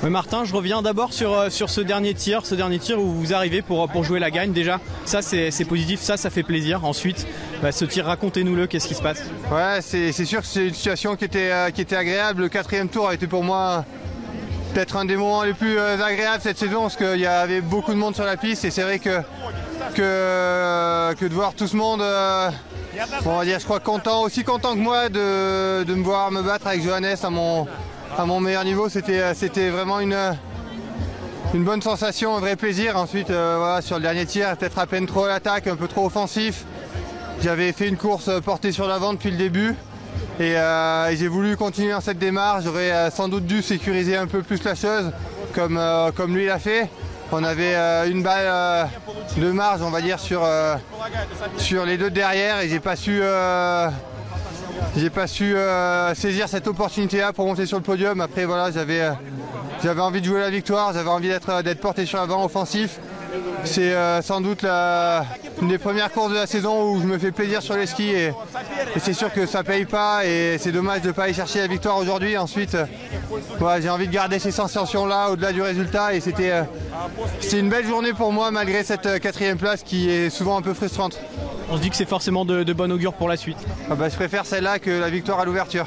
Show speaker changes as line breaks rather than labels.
Ouais, Martin, je reviens d'abord sur ce dernier tir où vous arrivez pour jouer la gagne déjà. Ça c'est positif, ça fait plaisir. Ensuite, ce tir, racontez-nous-le, qu'est-ce qui se passe?
Ouais, c'est sûr que c'est une situation qui était agréable. Le 4e tour a été pour moi peut-être un des moments les plus agréables cette saison parce qu'il y avait beaucoup de monde sur la piste et c'est vrai que de voir tout ce monde, on va dire, je crois aussi content que moi de me voir me battre avec Johannes à mon meilleur niveau, c'était vraiment une bonne sensation, un vrai plaisir. Ensuite, voilà, sur le dernier tir, peut-être à peine trop à l'attaque, un peu trop offensif. J'avais fait une course portée sur l'avant depuis le début et j'ai voulu continuer dans cette démarche. J'aurais sans doute dû sécuriser un peu plus la chose comme lui l'a fait. On avait une balle de marge, on va dire, sur les deux derrière et j'ai pas su saisir cette opportunité-là pour monter sur le podium. Après voilà, j'avais envie de jouer la victoire, j'avais envie d'être porté sur l'avant offensif. C'est sans doute une des premières courses de la saison où je me fais plaisir sur les skis et c'est sûr que ça paye pas et c'est dommage de ne pas aller chercher la victoire aujourd'hui. Ensuite, voilà, j'ai envie de garder ces sensations-là au-delà du résultat et c'était une belle journée pour moi malgré cette 4e place qui est souvent un peu frustrante.
On se dit que c'est forcément de bon augure pour la suite.
Je préfère celle-là que la victoire à l'ouverture.